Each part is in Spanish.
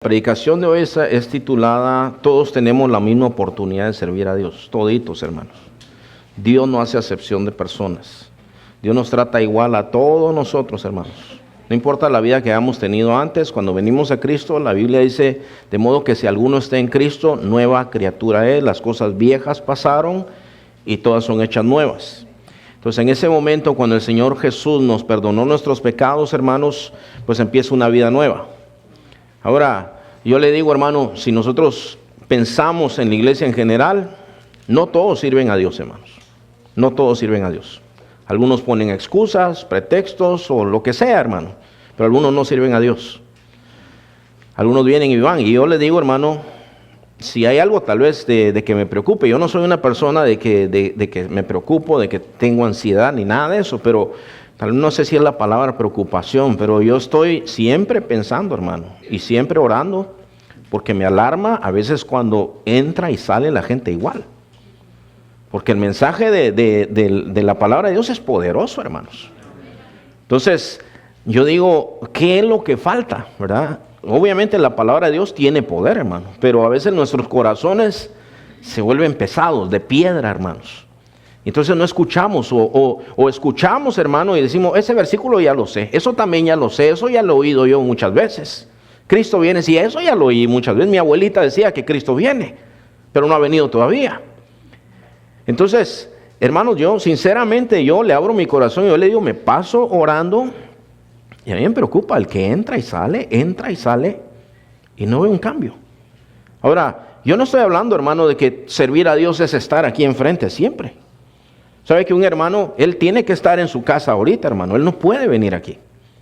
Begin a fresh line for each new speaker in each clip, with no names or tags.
La predicación de hoy es titulada Todos tenemos la misma oportunidad de servir a Dios, toditos hermanos. Dios no hace acepción de personas. Dios nos trata igual a todos nosotros, hermanos. No importa la vida que hayamos tenido antes, cuando venimos a Cristo, la Biblia dice, de modo que si alguno está en Cristo, nueva criatura es, las cosas viejas pasaron y todas son hechas nuevas. Entonces en ese momento, cuando el Señor Jesús nos perdonó nuestros pecados, hermanos, pues empieza una vida nueva. Ahora, yo le digo, hermano, si nosotros pensamos en la iglesia en general, no todos sirven a Dios, hermanos. No todos sirven a Dios. Algunos ponen excusas, pretextos o lo que sea, hermano. Pero algunos no sirven a Dios. Algunos vienen y van. Y yo le digo, hermano, si hay algo tal vez de que me preocupe. Yo no soy una persona de que me preocupo, de que tengo ansiedad ni nada de eso, pero tal vez no sé si es la palabra preocupación, pero yo estoy siempre pensando, hermano, y siempre orando, porque me alarma a veces cuando entra y sale la gente igual. Porque el mensaje de la palabra de Dios es poderoso, hermanos. Entonces, yo digo, ¿qué es lo que falta, verdad? Obviamente la palabra de Dios tiene poder, hermano, pero a veces nuestros corazones se vuelven pesados, de piedra, hermanos. Entonces no escuchamos o escuchamos, hermano, y decimos, ese versículo ya lo sé, eso también ya lo sé, eso ya lo he oído yo muchas veces. Cristo viene, sí, eso ya lo oí muchas veces. Mi abuelita decía que Cristo viene, pero no ha venido todavía. Entonces, hermanos, yo sinceramente, yo le abro mi corazón y yo le digo, me paso orando y a mí me preocupa el que entra y sale y no veo un cambio. Ahora, yo no estoy hablando, hermano, de que servir a Dios es estar aquí enfrente siempre. ¿Sabe que un hermano, él tiene que estar en su casa ahorita, hermano? Él no puede venir aquí.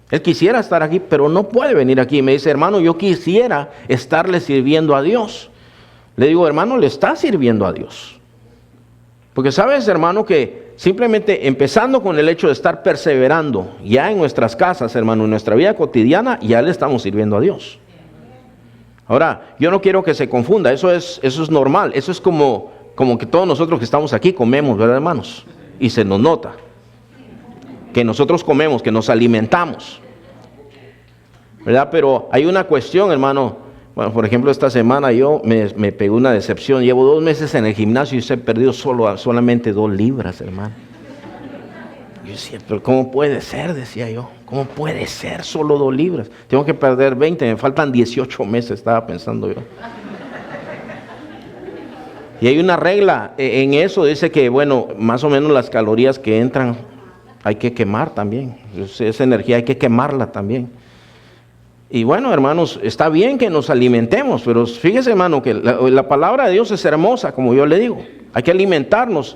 Él quisiera estar aquí, pero no puede venir aquí. Me dice, hermano, yo quisiera estarle sirviendo a Dios. Le digo, hermano, le está sirviendo a Dios. Porque sabes, hermano, que simplemente empezando con el hecho de estar perseverando ya en nuestras casas, hermano, en nuestra vida cotidiana, ya le estamos sirviendo a Dios. Ahora, yo no quiero que se confunda, eso es normal. Eso es como que todos nosotros que estamos aquí comemos, ¿verdad, hermanos? Y se nos nota que nosotros comemos, que nos alimentamos, ¿verdad? Pero hay una cuestión, hermano. Bueno, por ejemplo, esta semana yo me pegué una decepción. Llevo 2 meses en el gimnasio y se he perdido solamente 2 libras, hermano. Yo decía, pero ¿cómo puede ser? Decía yo. ¿Cómo puede ser solo 2 libras? Tengo que perder 20, me faltan 18 meses, estaba pensando yo. Y hay una regla en eso, dice que, bueno, más o menos las calorías que entran hay que quemar también. Esa energía hay que quemarla también. Y bueno, hermanos, está bien que nos alimentemos, pero fíjese, hermano, que la palabra de Dios es hermosa, como yo le digo. Hay que alimentarnos,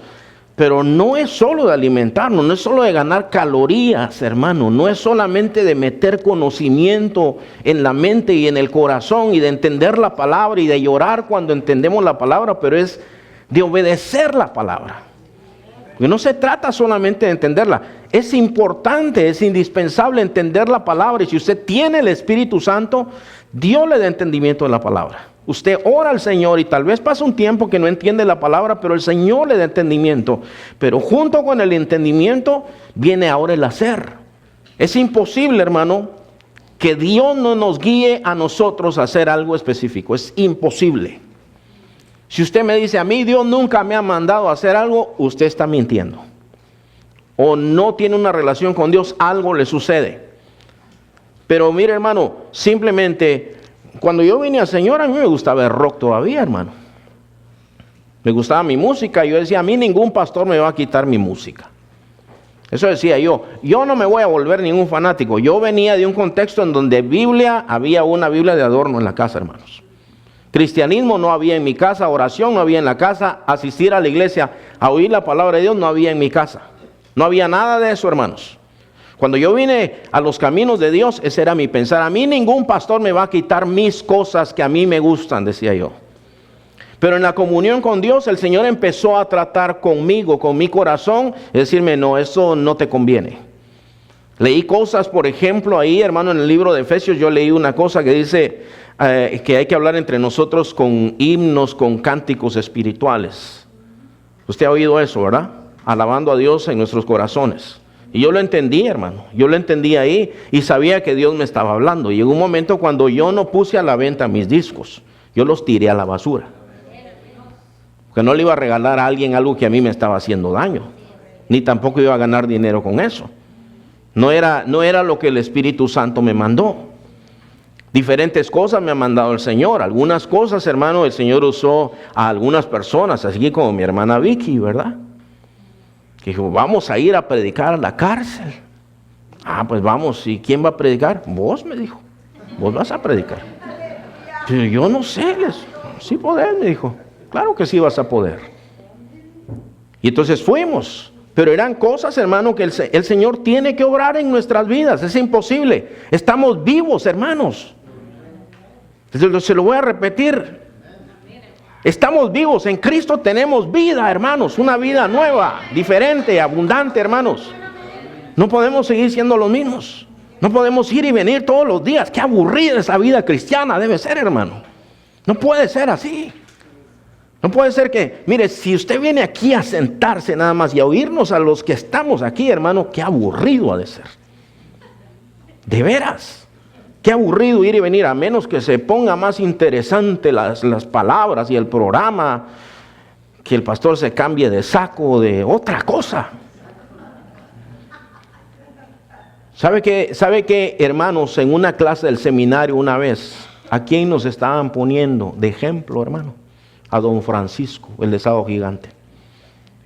pero no es solo de alimentarnos, no es solo de ganar calorías, hermano. No es solamente de meter conocimiento en la mente y en el corazón y de entender la palabra y de llorar cuando entendemos la palabra, pero es de obedecer la palabra. Porque no se trata solamente de entenderla. Es importante, es indispensable entender la palabra. Y si usted tiene el Espíritu Santo, Dios le da entendimiento de la palabra. Usted ora al Señor y tal vez pasa un tiempo que no entiende la palabra, pero el Señor le da entendimiento. Pero junto con el entendimiento viene ahora el hacer. Es imposible, hermano, que Dios no nos guíe a nosotros a hacer algo específico. Es imposible. Si usted me dice, a mí Dios nunca me ha mandado a hacer algo, usted está mintiendo. O no tiene una relación con Dios, algo le sucede. Pero mire, hermano, simplemente, cuando yo vine al Señor, a mí me gustaba el rock todavía, hermano. Me gustaba mi música. Yo decía, a mí ningún pastor me va a quitar mi música. Eso decía yo. Yo no me voy a volver ningún fanático. Yo venía de un contexto en donde había una Biblia de adorno en la casa, hermanos. Cristianismo no había en mi casa, oración no había en la casa, asistir a la iglesia a oír la palabra de Dios no había en mi casa. No había nada de eso, hermanos. Cuando yo vine a los caminos de Dios, ese era mi pensar. A mí ningún pastor me va a quitar mis cosas que a mí me gustan, decía yo. Pero en la comunión con Dios, el Señor empezó a tratar conmigo, con mi corazón, y decirme, no, eso no te conviene. Leí cosas, por ejemplo, ahí, hermano, en el libro de Efesios, yo leí una cosa que dice que hay que hablar entre nosotros con himnos, con cánticos espirituales. Usted ha oído eso, ¿verdad? Alabando a Dios en nuestros corazones. Y yo lo entendí, hermano. Yo lo entendí ahí y sabía que Dios me estaba hablando. Y llegó un momento cuando yo no puse a la venta mis discos. Yo los tiré a la basura. Porque no le iba a regalar a alguien algo que a mí me estaba haciendo daño. Ni tampoco iba a ganar dinero con eso. No era lo que el Espíritu Santo me mandó. Diferentes cosas me ha mandado el Señor. Algunas cosas, hermano, el Señor usó a algunas personas, así como mi hermana Vicky, ¿verdad? Que dijo, vamos a ir a predicar a la cárcel. Ah, pues vamos. ¿Y quién va a predicar? Vos, me dijo. Vos vas a predicar. Pero yo no sé, sí podés, me dijo. Claro que sí vas a poder. Y entonces fuimos. Pero eran cosas, hermano, que el Señor tiene que obrar en nuestras vidas. Es imposible. Estamos vivos, hermanos. Entonces, se lo voy a repetir. Estamos vivos. En Cristo tenemos vida, hermanos. Una vida nueva, diferente, abundante, hermanos. No podemos seguir siendo los mismos. No podemos ir y venir todos los días. Qué aburrida esa vida cristiana debe ser, hermano. No puede ser así. No puede ser que, mire, si usted viene aquí a sentarse nada más y a oírnos a los que estamos aquí, hermano, qué aburrido ha de ser. De veras, qué aburrido ir y venir, a menos que se ponga más interesante las palabras y el programa, que el pastor se cambie de saco o de otra cosa. ¿Sabe qué, hermanos? En una clase del seminario una vez, ¿a quién nos estaban poniendo de ejemplo, hermano? A don Francisco, el de Sábado Gigante.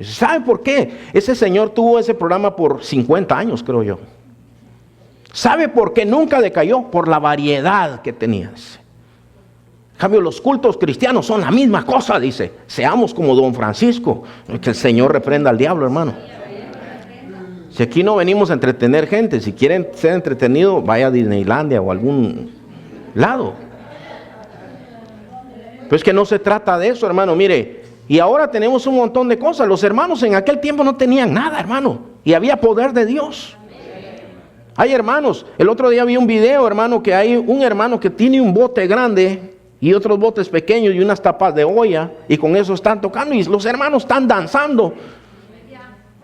¿Sabe por qué? Ese señor tuvo ese programa por 50 años, creo yo. ¿Sabe por qué nunca decayó? Por la variedad que tenía. En cambio, los cultos cristianos son la misma cosa, dice. Seamos como don Francisco. Que el Señor reprenda al diablo, hermano. Si aquí no venimos a entretener gente, si quieren ser entretenidos, vaya a Disneylandia o a algún lado. Pues que no se trata de eso, hermano. Mire, y ahora tenemos un montón de cosas. Los hermanos en aquel tiempo no tenían nada, hermano. Y había poder de Dios. Hay hermanos. El otro día vi un video, hermano, que hay un hermano que tiene un bote grande y otros botes pequeños y unas tapas de olla. Y con eso están tocando. Y los hermanos están danzando.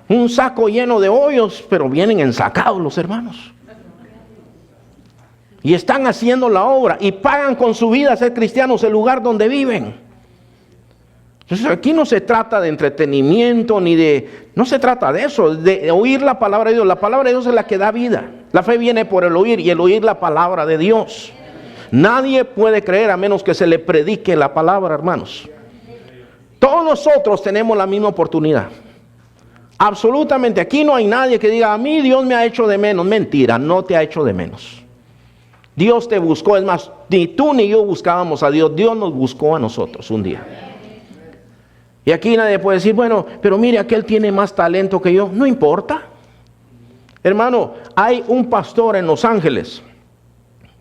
Un saco lleno de hoyos, pero vienen ensacados los hermanos. Y están haciendo la obra y pagan con su vida ser cristianos el lugar donde viven. Entonces aquí no se trata de entretenimiento no se trata de eso, de oír la palabra de Dios. La palabra de Dios es la que da vida. La fe viene por el oír y el oír la palabra de Dios. Nadie puede creer a menos que se le predique la palabra, hermanos. Todos nosotros tenemos la misma oportunidad. Absolutamente, aquí no hay nadie que diga, a mí Dios me ha hecho de menos. Mentira, no te ha hecho de menos. Dios te buscó, es más, ni tú ni yo buscábamos a Dios, Dios nos buscó a nosotros un día. Y aquí nadie puede decir, bueno, pero mire, aquel tiene más talento que yo. No importa. Hermano, hay un pastor en Los Ángeles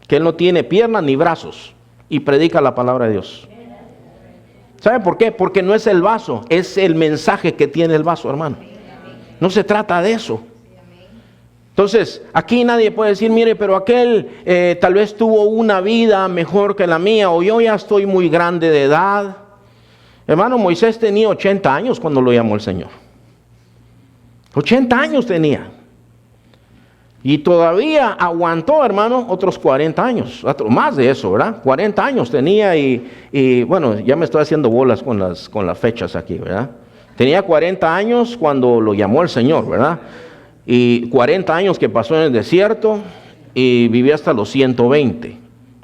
que él no tiene piernas ni brazos y predica la palabra de Dios. ¿Sabe por qué? Porque no es el vaso, es el mensaje que tiene el vaso, hermano. No se trata de eso. Entonces, aquí nadie puede decir, mire, pero aquel tal vez tuvo una vida mejor que la mía, o yo ya estoy muy grande de edad. Hermano, Moisés tenía 80 años cuando lo llamó el Señor. 80 años tenía. Y todavía aguantó, hermano, otros 40 años. Más de eso, ¿verdad? 40 años tenía y bueno, ya me estoy haciendo bolas con las fechas aquí, ¿verdad? Tenía 40 años cuando lo llamó el Señor, ¿verdad? Y 40 años que pasó en el desierto y vivió hasta los 120.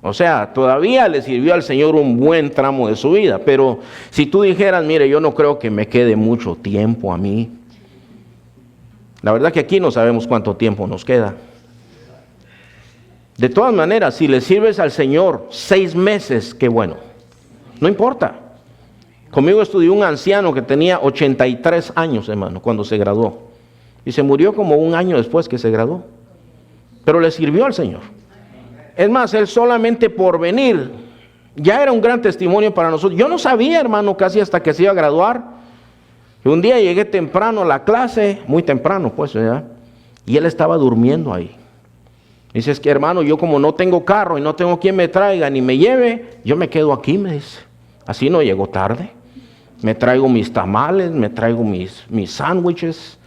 O sea, todavía le sirvió al Señor un buen tramo de su vida. Pero si tú dijeras, mire, yo no creo que me quede mucho tiempo a mí. La verdad que aquí no sabemos cuánto tiempo nos queda. De todas maneras, si le sirves al Señor 6 meses, qué bueno. No importa. Conmigo estudió un anciano que tenía 83 años, hermano, cuando se graduó. Y se murió como un año después que se graduó. Pero le sirvió al Señor. Es más, él solamente por venir ya era un gran testimonio para nosotros. Yo no sabía, hermano, casi hasta que se iba a graduar. Y un día llegué temprano a la clase, muy temprano pues, ¿verdad? Y él estaba durmiendo ahí. Dice, es que hermano, yo como no tengo carro y no tengo quien me traiga ni me lleve, yo me quedo aquí, me dice. Así no llego tarde. Me traigo mis tamales, me traigo mis sándwiches.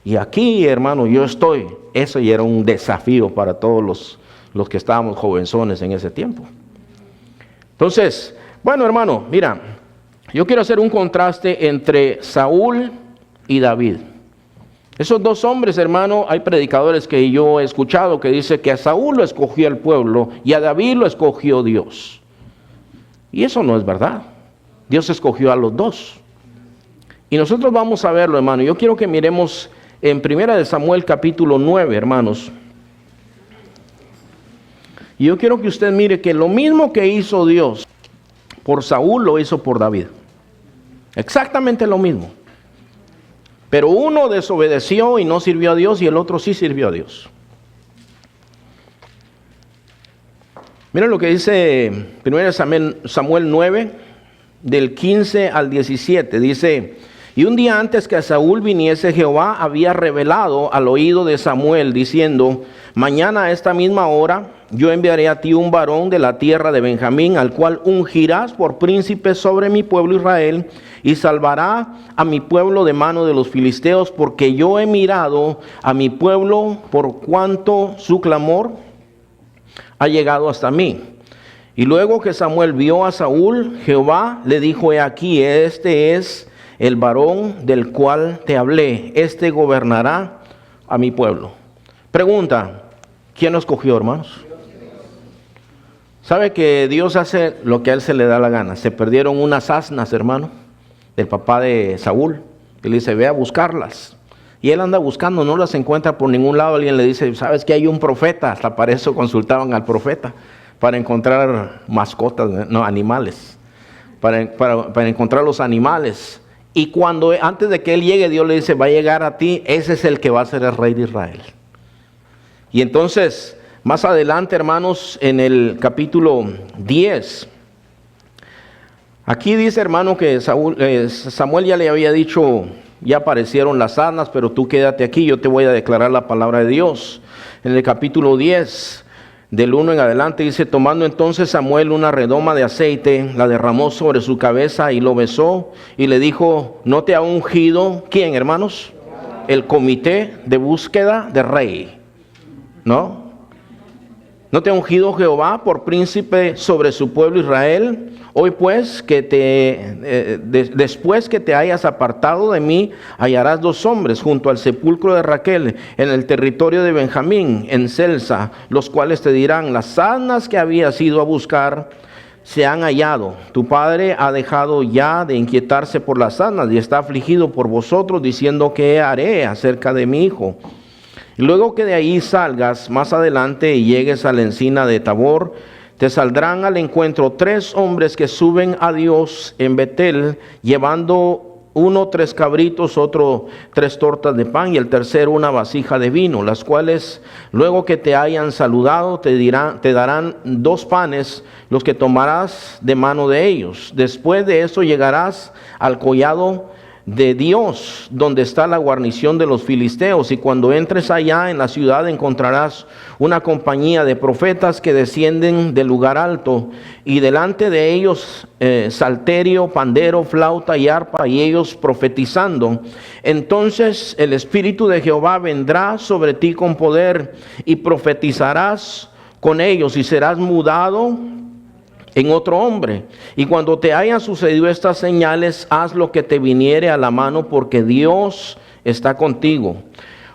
Y aquí, hermano, yo estoy. Eso ya era un desafío para todos los que estábamos jovenzones en ese tiempo. Entonces, bueno, hermano, mira, yo quiero hacer un contraste entre Saúl y David. Esos dos hombres, hermano, hay predicadores que yo he escuchado que dicen que a Saúl lo escogió el pueblo y a David lo escogió Dios. Y eso no es verdad. Dios escogió a los dos. Y nosotros vamos a verlo, hermano. Yo quiero que miremos en 1 Samuel capítulo 9, hermanos. Y yo quiero que usted mire que lo mismo que hizo Dios por Saúl lo hizo por David. Exactamente lo mismo. Pero uno desobedeció y no sirvió a Dios y el otro sí sirvió a Dios. Miren lo que dice 1 Samuel 9, del 15 al 17. Dice: y un día antes que a Saúl viniese, Jehová había revelado al oído de Samuel, diciendo: mañana a esta misma hora yo enviaré a ti un varón de la tierra de Benjamín, al cual ungirás por príncipe sobre mi pueblo Israel, y salvará a mi pueblo de mano de los filisteos, porque yo he mirado a mi pueblo por cuanto su clamor ha llegado hasta mí. Y luego que Samuel vio a Saúl, Jehová le dijo: he aquí, este es el varón del cual te hablé, este gobernará a mi pueblo. Pregunta: ¿quién lo escogió, hermanos? ¿Sabe que Dios hace lo que a él se le da la gana? Se perdieron unas asnas, hermano, del papá de Saúl, que le dice: ve a buscarlas. Y él anda buscando, no las encuentra por ningún lado. Alguien le dice: ¿sabes que hay un profeta? Hasta para eso consultaban al profeta, para encontrar mascotas, no, animales, para encontrar los animales. Y antes de que él llegue, Dios le dice: va a llegar a ti, ese es el que va a ser el rey de Israel. Y entonces, más adelante, hermanos, en el capítulo 10, aquí dice, hermano, que Samuel ya le había dicho: ya aparecieron las asnas, pero tú quédate aquí, yo te voy a declarar la palabra de Dios. En el capítulo 10, del 1 en adelante, dice: tomando entonces Samuel una redoma de aceite, la derramó sobre su cabeza y lo besó, y le dijo: ¿no te ha ungido quién, hermanos? El comité de búsqueda de rey. ¿No? ¿No te ha ungido Jehová por príncipe sobre su pueblo Israel? Hoy pues, después que te hayas apartado de mí, hallarás 2 hombres junto al sepulcro de Raquel, en el territorio de Benjamín, en Selsa, los cuales te dirán: las asnas que habías ido a buscar se han hallado. Tu padre ha dejado ya de inquietarse por las asnas y está afligido por vosotros, diciendo: ¿qué haré acerca de mi hijo? Y luego que de ahí salgas más adelante y llegues a la encina de Tabor, te saldrán al encuentro 3 hombres que suben a Dios en Betel, llevando uno 3 cabritos, otro 3 tortas de pan y el tercero una vasija de vino, las cuales luego que te hayan saludado te darán 2 panes, los que tomarás de mano de ellos. Después de eso llegarás al collado de Dios, donde está la guarnición de los filisteos, y cuando entres allá en la ciudad encontrarás una compañía de profetas que descienden del lugar alto, y delante de ellos salterio, pandero, flauta y arpa, y ellos profetizando. Entonces el Espíritu de Jehová vendrá sobre ti con poder, y profetizarás con ellos, y serás mudado en otro hombre. Y cuando te hayan sucedido estas señales, haz lo que te viniere a la mano, porque Dios está contigo.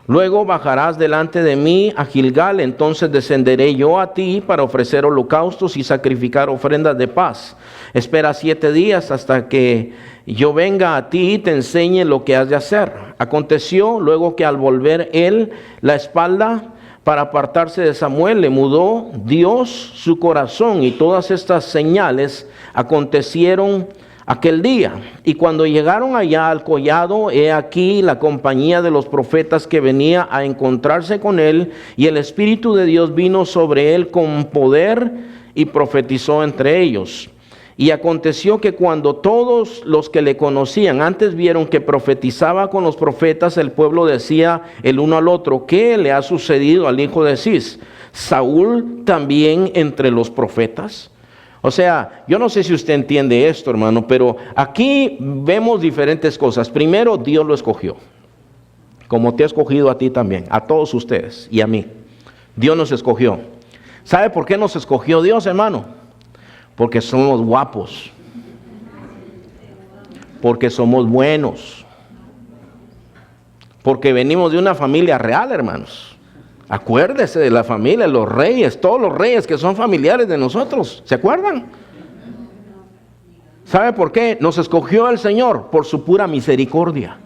Luego bajarás delante de mí a Gilgal, entonces descenderé yo a ti para ofrecer holocaustos y sacrificar ofrendas de paz. Espera 7 días hasta que yo venga a ti y te enseñe lo que has de hacer. Aconteció luego que al volver él la espalda para apartarse de Samuel, le mudó Dios su corazón, y todas estas señales acontecieron aquel día. Y cuando llegaron allá al collado, he aquí la compañía de los profetas que venía a encontrarse con él, y el Espíritu de Dios vino sobre él con poder y profetizó entre ellos. Y aconteció que cuando todos los que le conocían antes vieron que profetizaba con los profetas, el pueblo decía el uno al otro: ¿qué le ha sucedido al hijo de Cis? ¿Saúl también entre los profetas? O sea, yo no sé si usted entiende esto, hermano, pero aquí vemos diferentes cosas. Primero, Dios lo escogió. como te ha escogido a ti también, a todos ustedes y a mí. Dios nos escogió. ¿Sabe por qué nos escogió Dios, hermano? Porque somos guapos. Porque somos buenos. Porque venimos de una familia real, hermanos. Acuérdese de la familia, los reyes, todos los reyes que son familiares de nosotros. ¿Se acuerdan? ¿Sabe por qué? Nos escogió el Señor por su pura misericordia.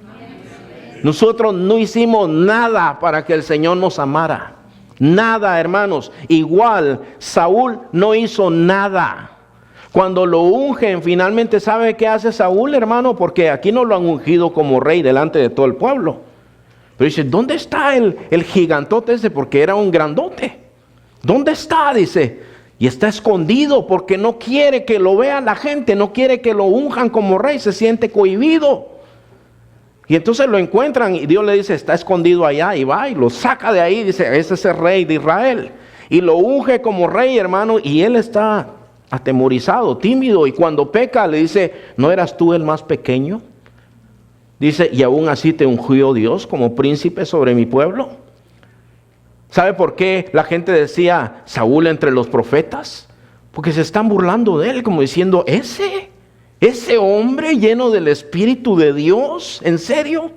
Nosotros no hicimos nada para que el Señor nos amara. Nada, hermanos. Igual, Saúl no hizo nada. Cuando lo ungen, finalmente, ¿sabe qué hace Saúl, hermano? Porque aquí no lo han ungido como rey delante de todo el pueblo. Pero dice, ¿dónde está el gigantote ese? Porque era un grandote. ¿Dónde está? Dice, y está escondido porque no quiere que lo vea la gente, no quiere que lo unjan como rey, se siente cohibido. Y entonces lo encuentran y Dios le dice, está escondido allá, y va y lo saca de ahí, dice, ese es el rey de Israel. Y lo unge como rey, hermano, y él está atemorizado, tímido, y cuando peca le dice, ¿no eras tú el más pequeño? Dice, y aún así te ungió Dios como príncipe sobre mi pueblo. ¿Sabe por qué la gente decía Saúl entre los profetas? Porque se están burlando de él, como diciendo, ese hombre lleno del Espíritu de Dios, ¿en serio?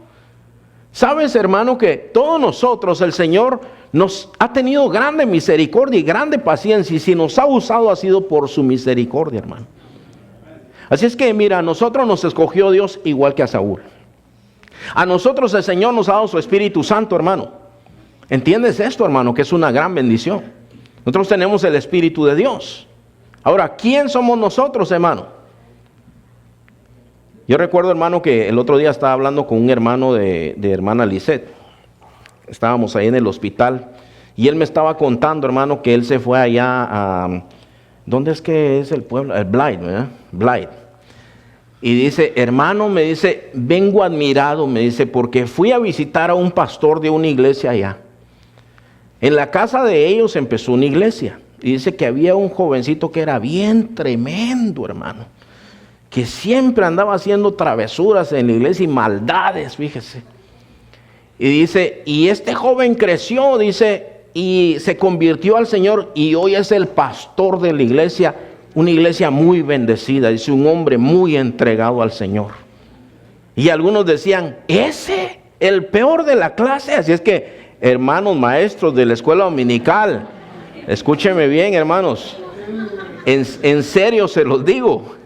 ¿Sabes, hermano, que todos nosotros, el Señor nos ha tenido grande misericordia y grande paciencia, y si nos ha usado ha sido por su misericordia, hermano? Así es que, mira, a nosotros nos escogió Dios igual que a Saúl. A nosotros el Señor nos ha dado su Espíritu Santo, hermano. ¿Entiendes esto, hermano? Que es una gran bendición. Nosotros tenemos el Espíritu de Dios. Ahora, ¿quién somos nosotros, hermano? Yo recuerdo, hermano, que el otro día estaba hablando con un hermano de hermana Lisette. Estábamos ahí en el hospital y él me estaba contando, hermano, que él se fue allá a... ¿Dónde es que es el pueblo? El Blythe, ¿verdad? Blythe. Y dice, hermano, me dice, vengo admirado, me dice, porque fui a visitar a un pastor de una iglesia allá. En la casa de ellos empezó una iglesia. Y dice que había un jovencito que era bien tremendo, hermano. Que siempre andaba haciendo travesuras en la iglesia y maldades, fíjese. Y dice, y este joven creció, dice, y se convirtió al Señor y hoy es el pastor de la iglesia, una iglesia muy bendecida, dice, un hombre muy entregado al Señor. Y algunos decían, ese, el peor de la clase. Así es que, hermanos maestros de la escuela dominical, escúchenme bien, hermanos, en serio se los digo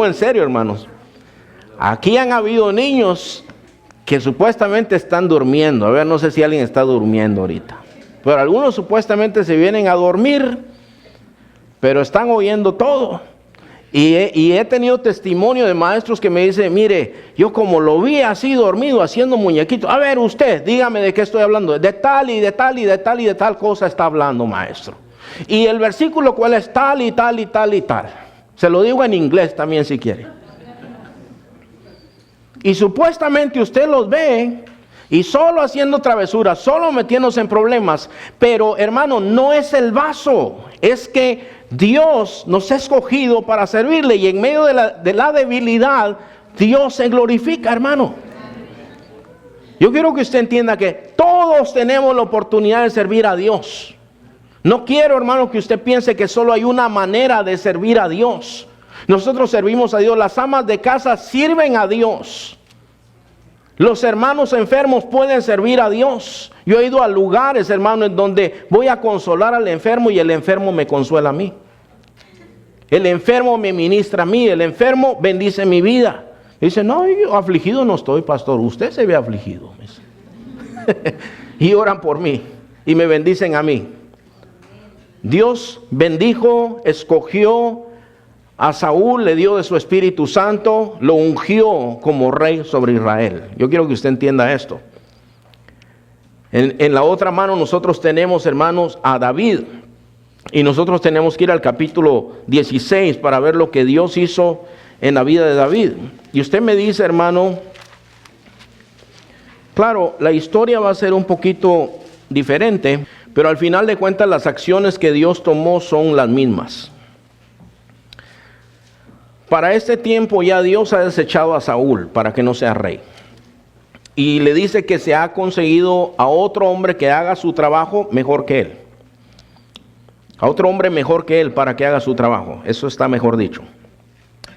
en serio, hermanos. Aquí han habido niños que supuestamente están durmiendo. A ver, no sé si alguien está durmiendo ahorita. Pero algunos supuestamente se vienen a dormir, pero están oyendo todo. Y he tenido testimonio de maestros que me dicen, mire, yo como lo vi así dormido, haciendo muñequitos. A ver, usted, dígame de qué estoy hablando. De tal y de tal y de tal y de tal cosa está hablando, maestro. Y el versículo, ¿cuál es? Tal y tal y tal y tal. Se lo digo en inglés también si quiere. Y supuestamente usted los ve y solo haciendo travesuras, solo metiéndose en problemas. Pero, hermano, no es el vaso. Es que Dios nos ha escogido para servirle. Y en medio de la debilidad, Dios se glorifica, hermano. Yo quiero que usted entienda que todos tenemos la oportunidad de servir a Dios. No quiero, hermano, que usted piense que solo hay una manera de servir a Dios. Nosotros servimos a Dios. Las amas de casa sirven a Dios. Los hermanos enfermos pueden servir a Dios. Yo he ido a lugares, hermano, en donde voy a consolar al enfermo y el enfermo me consuela a mí. El enfermo me ministra a mí. El enfermo bendice mi vida. Dice, no, yo afligido no estoy, pastor. Usted se ve afligido. Y oran por mí y me bendicen a mí. Dios bendijo, escogió a Saúl, le dio de su Espíritu Santo, lo ungió como rey sobre Israel. Yo quiero que usted entienda esto. En la otra mano nosotros tenemos, hermanos, a David. Y nosotros tenemos que ir al capítulo 16 para ver lo que Dios hizo en la vida de David. Y usted me dice, hermano, claro, la historia va a ser un poquito diferente, pero al final de cuentas las acciones que Dios tomó son las mismas. Para este tiempo ya Dios ha desechado a Saúl para que no sea rey. y le dice que se ha conseguido a otro hombre que haga su trabajo mejor que él. A otro hombre mejor que él para que haga su trabajo. Eso está mejor dicho.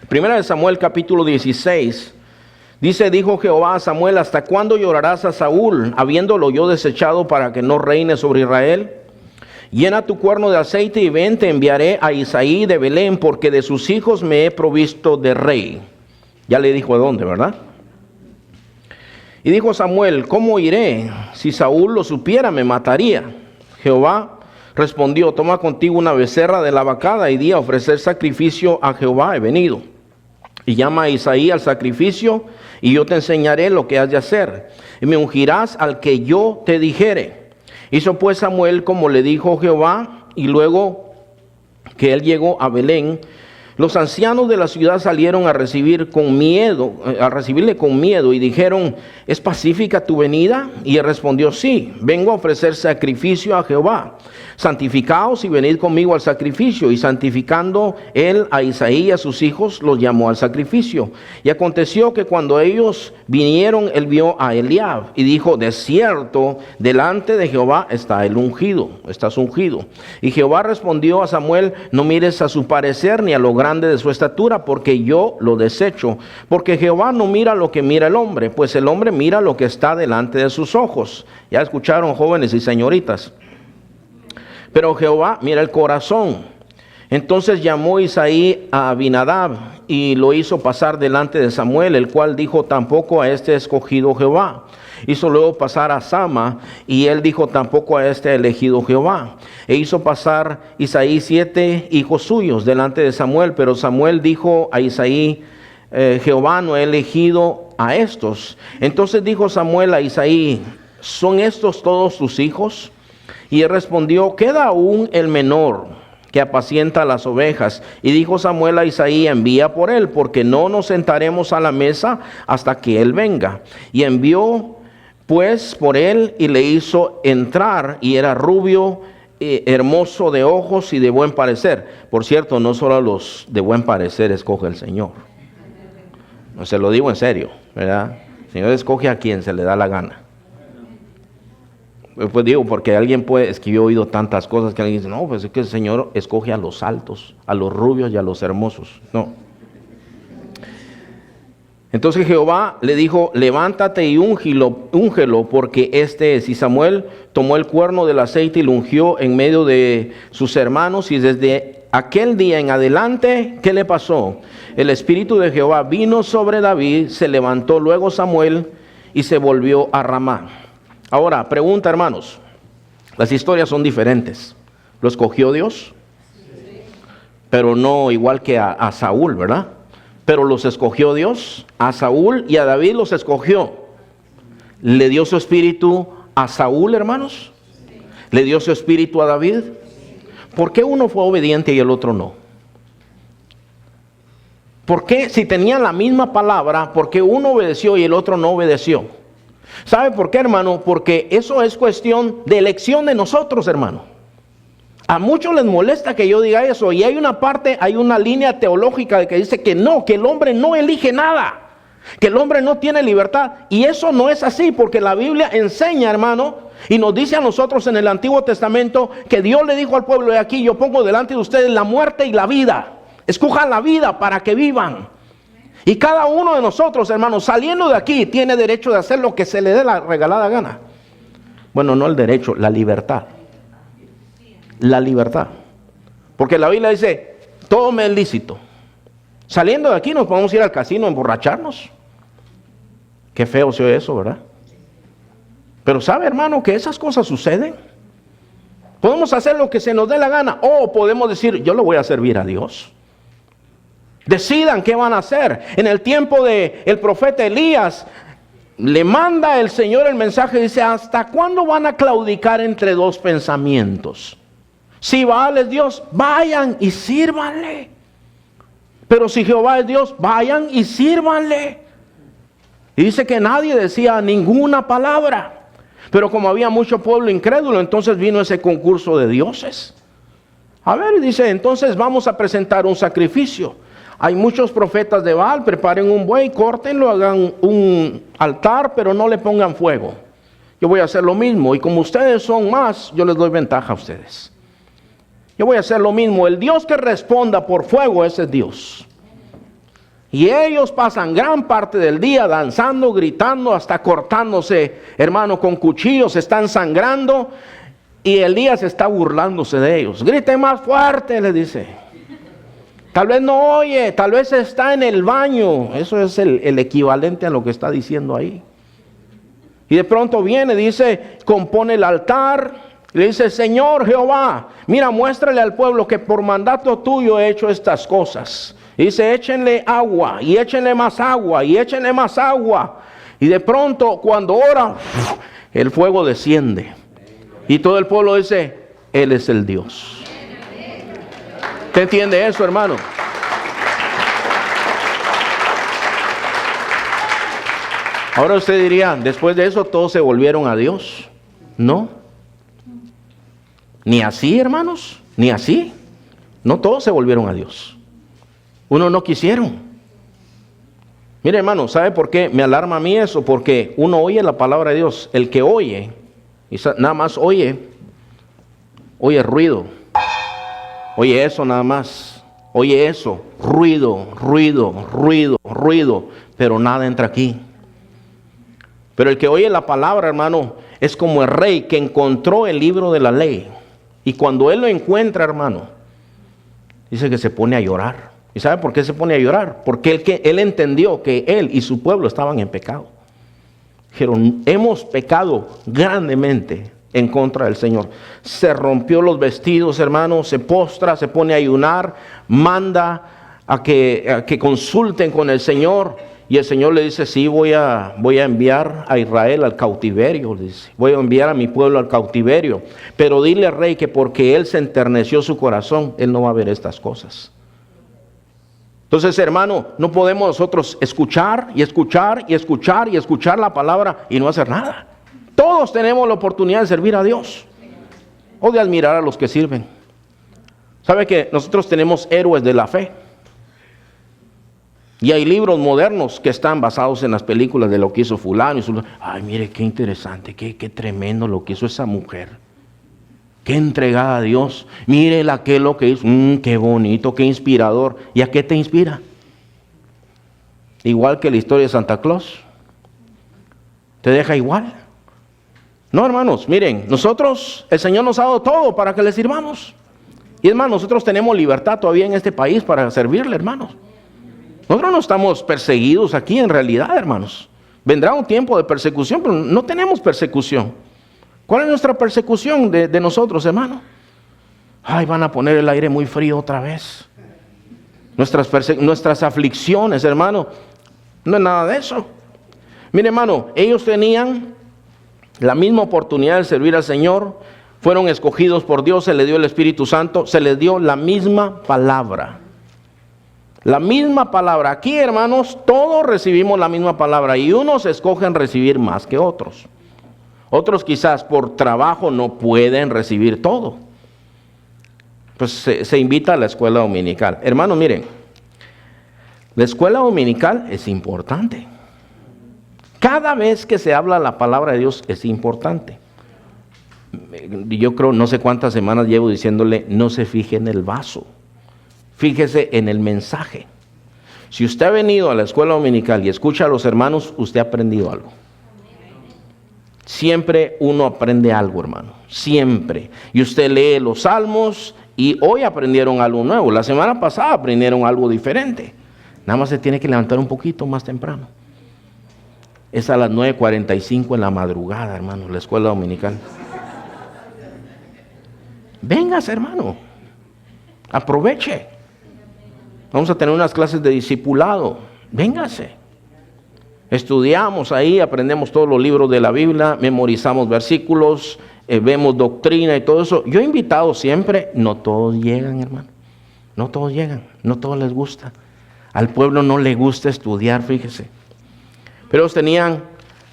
Primera de Samuel capítulo 16. Dice, dijo Jehová a Samuel, ¿hasta cuándo llorarás a Saúl, habiéndolo yo desechado para que no reine sobre Israel? Llena tu cuerno de aceite y ven, te enviaré a Isaí de Belén, porque de sus hijos me he provisto de rey. Ya le dijo a dónde, ¿verdad? Y dijo Samuel, ¿cómo iré? Si Saúl lo supiera, me mataría. Jehová respondió, toma contigo una becerra de la vacada y di a ofrecer sacrificio a Jehová, he venido. Y llama a Isaí al sacrificio, y yo te enseñaré lo que has de hacer. Y me ungirás al que yo te dijere. Hizo pues Samuel como le dijo Jehová, y luego que él llegó a Belén, los ancianos de la ciudad salieron a recibirle con miedo, y dijeron, ¿es pacífica tu venida? Y él respondió, sí, vengo a ofrecer sacrificio a Jehová. Santificaos y venid conmigo al sacrificio. Y santificando él a Isaí y a sus hijos, los llamó al sacrificio. Y aconteció que cuando ellos vinieron, él vio a Eliab y dijo, de cierto, delante de Jehová está el ungido, estás ungido. Y Jehová respondió a Samuel, no mires a su parecer ni a lo grande de su estatura, porque yo lo desecho. Porque Jehová no mira lo que mira el hombre, pues el hombre mira lo que está delante de sus ojos. Ya escucharon, jóvenes y señoritas. Pero Jehová mira el corazón. Entonces llamó Isaí a Abinadab y lo hizo pasar delante de Samuel, el cual dijo, tampoco a este escogido Jehová. Hizo luego pasar a Sama, y él dijo, tampoco a este ha elegido Jehová. E hizo pasar Isaí 7 hijos suyos delante de Samuel, pero Samuel dijo a Isaí, Jehová no ha elegido a estos. Entonces dijo Samuel a Isaí, ¿son estos todos tus hijos? Y él respondió, queda aún el menor, que apacienta las ovejas. Y dijo Samuel a Isaí, envía por él, porque no nos sentaremos a la mesa hasta que él venga. Y envió pues por él, y le hizo entrar, y era rubio, hermoso de ojos y de buen parecer. Por cierto, no solo a los de buen parecer escoge el Señor. No se lo digo en serio, ¿verdad? El Señor escoge a quien se le da la gana. Pues digo, porque alguien puede, es que yo he oído tantas cosas que alguien dice, no, pues es que el Señor escoge a los altos, a los rubios y a los hermosos. No. Entonces Jehová le dijo, levántate y úngelo, porque este es. Y Samuel tomó el cuerno del aceite y lo ungió en medio de sus hermanos, y desde aquel día en adelante, ¿qué le pasó? El Espíritu de Jehová vino sobre David, se levantó luego Samuel y se volvió a Ramá. Ahora, pregunta, hermanos, las historias son diferentes. ¿Lo escogió Dios? Sí. Pero no igual que a Saúl, ¿verdad? Pero los escogió Dios, a Saúl y a David los escogió. ¿Le dio su espíritu a Saúl, hermanos? Sí. ¿Le dio su espíritu a David? Sí. ¿Por qué uno fue obediente y el otro no? ¿Por qué, si tenían la misma palabra, por qué uno obedeció y el otro no obedeció? ¿Sabe por qué, hermano? Porque eso es cuestión de elección de nosotros, hermano. A muchos les molesta que yo diga eso, y hay una parte, hay una línea teológica que dice que no, que el hombre no elige nada, que el hombre no tiene libertad, y eso no es así, porque la Biblia enseña, hermano, y nos dice a nosotros en el Antiguo Testamento que Dios le dijo al pueblo, de aquí yo pongo delante de ustedes la muerte y la vida, escojan la vida para que vivan. Y cada uno de nosotros, hermanos, saliendo de aquí, tiene derecho de hacer lo que se le dé la regalada gana. Bueno, no el derecho, la libertad. La libertad. Porque la Biblia dice, todo me es lícito. Saliendo de aquí nos podemos ir al casino a emborracharnos. Qué feo se oye eso, ¿verdad? Pero sabe, hermano, que esas cosas suceden. Podemos hacer lo que se nos dé la gana, o podemos decir, yo le voy a servir a Dios. Decidan qué van a hacer. En el tiempo del profeta Elías, le manda el Señor el mensaje, dice, ¿hasta cuándo van a claudicar entre dos pensamientos? Si Baal es Dios, vayan y sírvanle. Pero si Jehová es Dios, vayan y sírvanle. Y dice que nadie decía ninguna palabra. Pero como había mucho pueblo incrédulo, entonces vino ese concurso de dioses. A ver, dice, entonces vamos a presentar un sacrificio. Hay muchos profetas de Baal, preparen un buey, córtenlo, hagan un altar, pero no le pongan fuego. Yo voy a hacer lo mismo, y como ustedes son más, yo les doy ventaja a ustedes. Yo voy a hacer lo mismo. El Dios que responda por fuego, ese es Dios. Y ellos pasan gran parte del día danzando, gritando, hasta cortándose, hermano, con cuchillos, están sangrando, y Elías está burlándose de ellos. Griten más fuerte, les dice. Tal vez no oye, tal vez está en el baño. Eso es el equivalente a lo que está diciendo ahí. Y de pronto viene, dice, compone el altar, y le dice: Señor Jehová, mira, muéstrale al pueblo que por mandato tuyo he hecho estas cosas. Y dice: échenle agua, y échenle más agua, y échenle más agua. Y de pronto, cuando ora, el fuego desciende. Y todo el pueblo dice: Él es el Dios. ¿Usted entiende eso, hermano? Ahora usted diría, después de eso todos se volvieron a Dios. No. Ni así, hermanos, ni así. No todos se volvieron a Dios. Unos no quisieron. Mire, hermano, ¿sabe por qué me alarma a mí eso? Porque uno oye la palabra de Dios. El que oye, y nada más oye ruido. Oye eso nada más. Oye eso, ruido, ruido, ruido, ruido. Pero nada entra aquí. Pero el que oye la palabra, hermano, es como el rey que encontró el libro de la ley. Y cuando él lo encuentra, hermano, dice que se pone a llorar. ¿Y sabe por qué se pone a llorar? Porque él entendió que él y su pueblo estaban en pecado. Dijeron: hemos pecado grandemente en contra del Señor. Se rompió los vestidos, hermano, se postra, se pone a ayunar, manda a que consulten con el Señor. Y el Señor le dice: sí, voy a enviar a Israel al cautiverio. Dice: voy a enviar a mi pueblo al cautiverio. Pero dile al rey que porque él se enterneció su corazón, él no va a ver estas cosas. Entonces, hermano, no podemos nosotros escuchar y escuchar y escuchar y escuchar la palabra y no hacer nada. Todos tenemos la oportunidad de servir a Dios o de admirar a los que sirven. ¿Sabe que nosotros tenemos héroes de la fe? Y hay libros modernos que están basados en las películas de lo que hizo fulano. Ay, mire, qué interesante, qué tremendo lo que hizo esa mujer. Qué entregada a Dios. Mire aquel lo que hizo. Qué bonito, qué inspirador. ¿Y a qué te inspira? Igual que la historia de Santa Claus. ¿Te deja igual? No, hermanos, miren, nosotros, el Señor nos ha dado todo para que le sirvamos. Y es más, nosotros tenemos libertad todavía en este país para servirle, hermanos. Nosotros no estamos perseguidos aquí en realidad, hermanos. Vendrá un tiempo de persecución, pero no tenemos persecución. ¿Cuál es nuestra persecución de nosotros, hermano? Ay, van a poner el aire muy frío otra vez. Nuestras aflicciones, hermano, no es nada de eso. Mire, hermano, ellos tenían la misma oportunidad de servir al Señor. Fueron escogidos por Dios, se les dio el Espíritu Santo, se les dio la misma palabra. La misma palabra. Aquí, hermanos, todos recibimos la misma palabra y unos escogen recibir más que otros. Otros quizás por trabajo no pueden recibir todo. Pues se invita a la escuela dominical. Hermanos, miren, la escuela dominical es importante. Cada vez que se habla la palabra de Dios es importante. Yo creo, no sé cuántas semanas llevo diciéndole: no se fije en el vaso. Fíjese en el mensaje. Si usted ha venido a la escuela dominical y escucha a los hermanos, usted ha aprendido algo. Siempre uno aprende algo, hermano. Siempre. Y usted lee los salmos y hoy aprendieron algo nuevo. La semana pasada aprendieron algo diferente. Nada más se tiene que levantar un poquito más temprano. Es a las 9:45 en la madrugada, hermano, la escuela dominical. Véngase, hermano. Aproveche. Vamos a tener unas clases de discipulado. Véngase. Estudiamos ahí, aprendemos todos los libros de la Biblia, memorizamos versículos, vemos doctrina y todo eso. Yo he invitado siempre, no todos llegan, hermano. No todos llegan, no todos les gusta. Al pueblo no le gusta estudiar, fíjese. Pero ellos tenían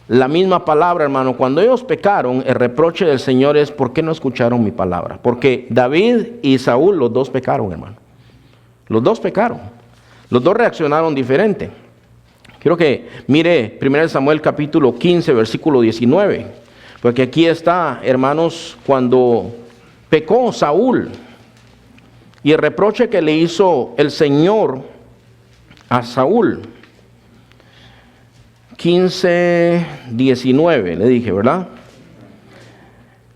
la misma palabra, hermano. Cuando ellos pecaron, el reproche del Señor es: ¿por qué no escucharon mi palabra? Porque David y Saúl, los dos pecaron, hermano. Los dos pecaron. Los dos reaccionaron diferente. Quiero que mire 1 Samuel capítulo 15, versículo 19. Porque aquí está, hermanos, cuando pecó Saúl y el reproche que le hizo el Señor a Saúl. 15, 19, le dije, ¿verdad?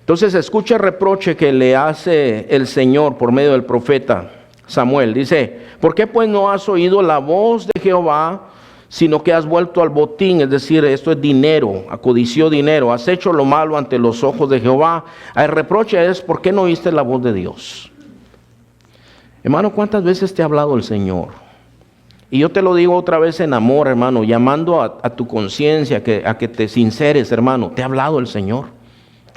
Entonces escucha el reproche que le hace el Señor por medio del profeta Samuel. Dice, ¿por qué pues no has oído la voz de Jehová, sino que has vuelto al botín? Es decir, esto es dinero, acodició dinero, has hecho lo malo ante los ojos de Jehová. El reproche es, ¿por qué no oíste la voz de Dios? Hermano, ¿cuántas veces te ha hablado el Señor? Y yo te lo digo otra vez en amor, hermano, llamando a tu conciencia, a que te sinceres, hermano. ¿Te ha hablado el Señor?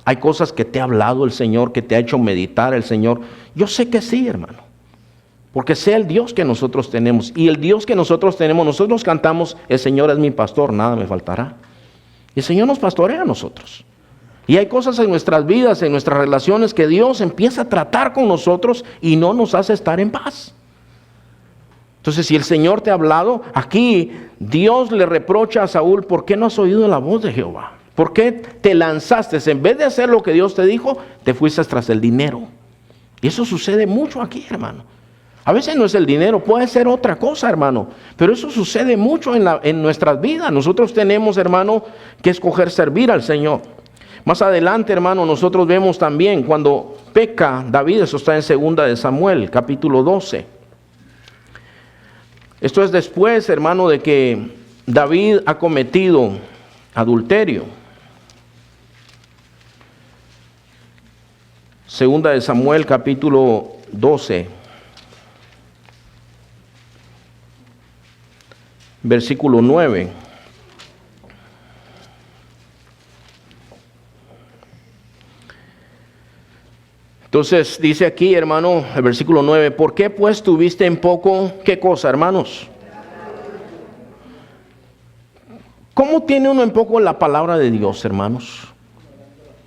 Hay cosas que te ha hablado el Señor, que te ha hecho meditar el Señor. Yo sé que sí, hermano. Porque sé el Dios que nosotros tenemos. Y el Dios que nosotros tenemos, nosotros cantamos, el Señor es mi pastor, nada me faltará. Y el Señor nos pastorea a nosotros. Y hay cosas en nuestras vidas, en nuestras relaciones, que Dios empieza a tratar con nosotros y no nos hace estar en paz. Entonces, si el Señor te ha hablado, aquí Dios le reprocha a Saúl, ¿por qué no has oído la voz de Jehová? ¿Por qué te lanzaste? En vez de hacer lo que Dios te dijo, te fuiste tras el dinero. Y eso sucede mucho aquí, hermano. A veces no es el dinero, puede ser otra cosa, hermano. Pero eso sucede mucho en nuestras vidas. Nosotros tenemos, hermano, que escoger servir al Señor. Más adelante, hermano, nosotros vemos también cuando peca David, eso está en 2 de Samuel, capítulo 12. Esto es después, hermano, de que David ha cometido adulterio. 2 de Samuel, capítulo 12, versículo 9. Entonces dice aquí, hermano, el versículo 9, ¿por qué pues tuviste en poco, qué cosa, hermanos? ¿Cómo tiene uno en poco la palabra de Dios, hermanos?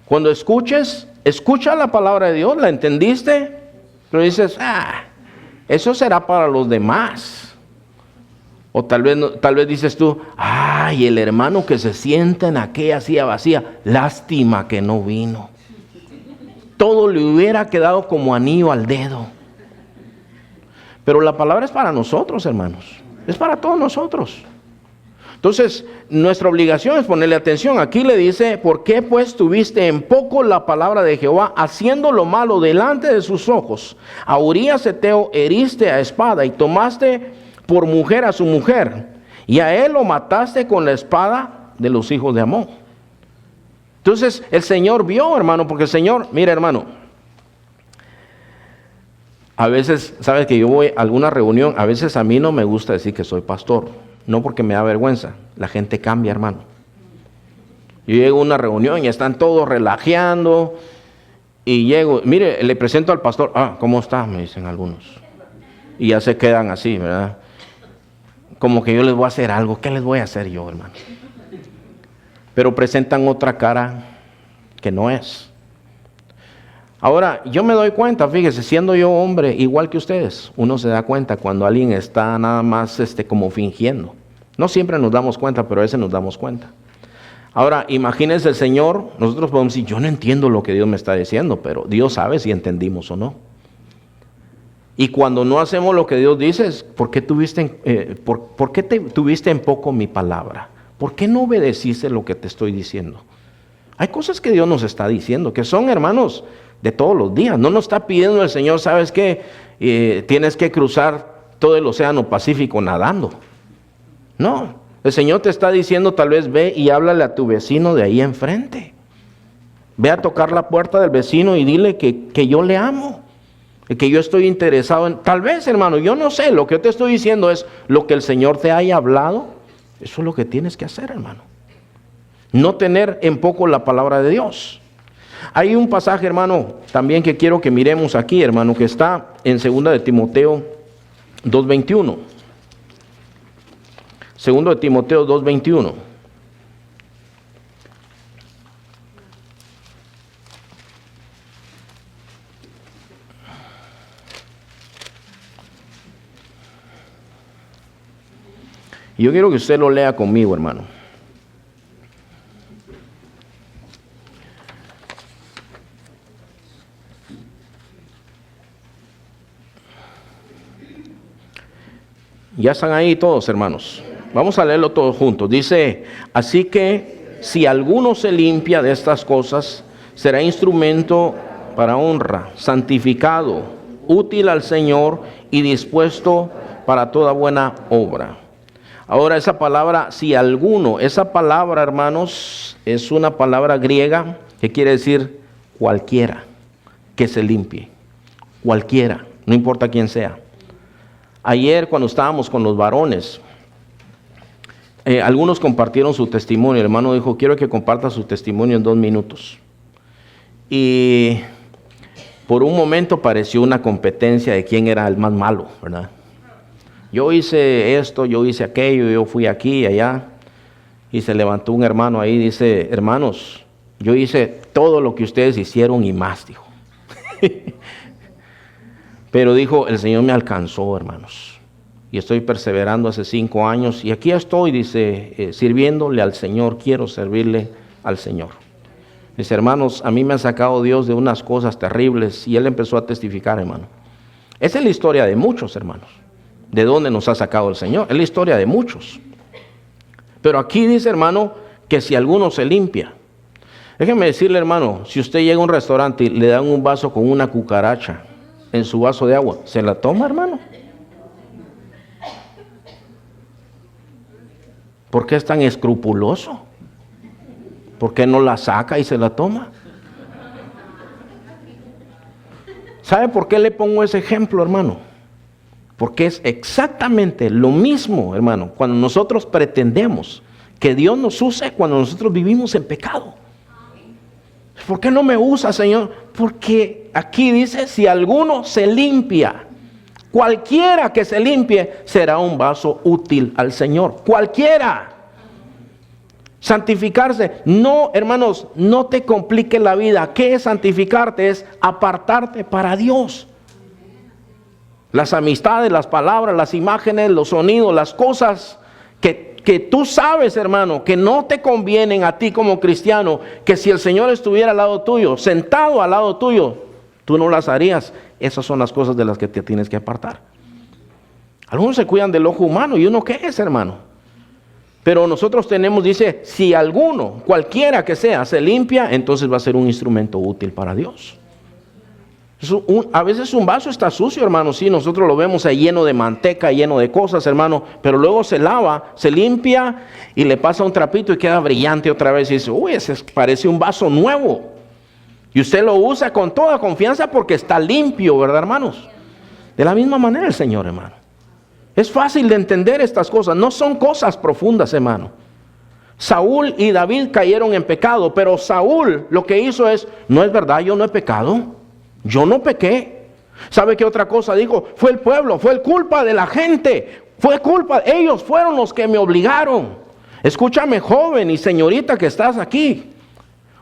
Cuando escucha la palabra de Dios, ¿la entendiste? Pero dices, eso será para los demás. O tal vez dices tú, ay, el hermano que se sienta en aquella silla vacía, lástima que no vino. Todo le hubiera quedado como anillo al dedo. Pero la palabra es para nosotros, hermanos. Es para todos nosotros. Entonces, nuestra obligación es ponerle atención. Aquí le dice, ¿por qué pues tuviste en poco la palabra de Jehová, haciendo lo malo delante de sus ojos? A Urías Eteo heriste a espada y tomaste por mujer a su mujer, y a él lo mataste con la espada de los hijos de Amón. Entonces el Señor vio, hermano, porque el Señor, mira, hermano, a veces, sabes que yo voy a alguna reunión, a veces a mí no me gusta decir que soy pastor, no porque me da vergüenza, la gente cambia, hermano. Yo llego a una reunión y están todos relajeando, y llego, mire, le presento al pastor, ¿cómo está? Me dicen algunos, y ya se quedan así, ¿verdad? Como que yo les voy a hacer algo. ¿Qué les voy a hacer yo, hermano? Pero presentan otra cara que no es. Ahora, yo me doy cuenta, fíjese, siendo yo hombre igual que ustedes, uno se da cuenta cuando alguien está nada más como fingiendo. No siempre nos damos cuenta, pero a veces nos damos cuenta. Ahora, imagínense el Señor, nosotros podemos decir, yo no entiendo lo que Dios me está diciendo, pero Dios sabe si entendimos o no. Y cuando no hacemos lo que Dios dice, ¿por qué tuviste en poco mi palabra? ¿Por qué no obedeciste lo que te estoy diciendo? Hay cosas que Dios nos está diciendo, que son, hermanos, de todos los días. No nos está pidiendo el Señor, ¿sabes qué? Tienes que cruzar todo el océano Pacífico nadando. No, el Señor te está diciendo, tal vez ve y háblale a tu vecino de ahí enfrente. Ve a tocar la puerta del vecino y dile que yo le amo. Que yo estoy interesado en, tal vez, hermano, yo no sé, lo que yo te estoy diciendo es lo que el Señor te haya hablado, eso es lo que tienes que hacer, hermano. No tener en poco la palabra de Dios. Hay un pasaje, hermano, también que quiero que miremos aquí, hermano, que está en 2 de Timoteo 2:21. 2 de Timoteo 2:21. Y yo quiero que usted lo lea conmigo, hermano. Ya están ahí todos, hermanos. Vamos a leerlo todos juntos. Dice, así que si alguno se limpia de estas cosas, será instrumento para honra, santificado, útil al Señor y dispuesto para toda buena obra. Ahora esa palabra, si alguno, esa palabra, hermanos, es una palabra griega que quiere decir cualquiera que se limpie. Cualquiera, no importa quién sea. Ayer cuando estábamos con los varones, algunos compartieron su testimonio. El hermano dijo, quiero que comparta su testimonio en 2 minutos. Y por un momento pareció una competencia de quién era el más malo, ¿verdad? Yo hice esto, yo hice aquello, yo fui aquí y allá. Y se levantó un hermano ahí y dice, hermanos, yo hice todo lo que ustedes hicieron y más, dijo. Pero dijo, el Señor me alcanzó, hermanos. Y estoy perseverando hace 5 años. Y aquí estoy, dice, sirviéndole al Señor. Quiero servirle al Señor. Dice, hermanos, a mí me ha sacado Dios de unas cosas terribles. Y él empezó a testificar, hermano. Esa es la historia de muchos, hermanos. ¿De dónde nos ha sacado el Señor? Es la historia de muchos. Pero aquí dice, hermano, que si alguno se limpia. Déjeme decirle, hermano, si usted llega a un restaurante y le dan un vaso con una cucaracha en su vaso de agua, ¿se la toma, hermano? ¿Por qué es tan escrupuloso? ¿Por qué no la saca y se la toma? ¿Sabe por qué le pongo ese ejemplo, hermano? Porque es exactamente lo mismo, hermano, cuando nosotros pretendemos que Dios nos use cuando nosotros vivimos en pecado. ¿Por qué no me usa, Señor? Porque aquí dice, si alguno se limpia, cualquiera que se limpie será un vaso útil al Señor. Cualquiera. Santificarse. No, hermanos, no te complique la vida. ¿Qué es santificarte? Es apartarte para Dios. Las amistades, las palabras, las imágenes, los sonidos, las cosas que tú sabes, hermano, que no te convienen a ti como cristiano, que si el Señor estuviera al lado tuyo, sentado al lado tuyo, tú no las harías. Esas son las cosas de las que te tienes que apartar. Algunos se cuidan del ojo humano, ¿y uno qué es, hermano? Pero nosotros tenemos, dice, si alguno, cualquiera que sea, se limpia, entonces va a ser un instrumento útil para Dios. A veces un vaso está sucio, hermano, sí, nosotros lo vemos ahí lleno de manteca, lleno de cosas, hermano, pero luego se lava, se limpia y le pasa un trapito y queda brillante otra vez y dice, uy, ese parece un vaso nuevo. Y usted lo usa con toda confianza porque está limpio, ¿verdad, hermanos? De la misma manera el Señor, hermano. Es fácil de entender estas cosas, no son cosas profundas, hermano. Saúl y David cayeron en pecado, pero Saúl lo que hizo es, no es verdad, yo no he pecado. Yo no pequé. ¿Sabe qué otra cosa dijo? Fue el pueblo, fue culpa de la gente, fue culpa, ellos fueron los que me obligaron. Escúchame, joven y señorita que estás aquí.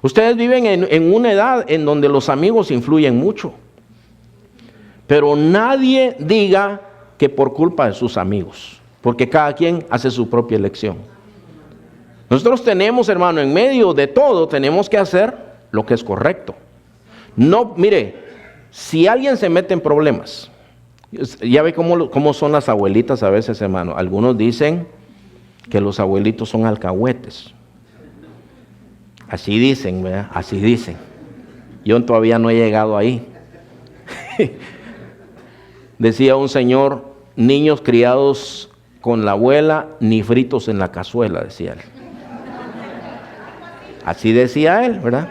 Ustedes viven en una edad en donde los amigos influyen mucho. Pero nadie diga que por culpa de sus amigos, porque cada quien hace su propia elección. Nosotros tenemos, hermano, en medio de todo, tenemos que hacer lo que es correcto. No, mire, si alguien se mete en problemas, ya ve cómo son las abuelitas a veces, hermano. Algunos dicen que los abuelitos son alcahuetes. Así dicen, ¿verdad? Así dicen. Yo todavía no he llegado ahí. Decía un señor, niños criados con la abuela, ni fritos en la cazuela, decía él. Así decía él, ¿verdad?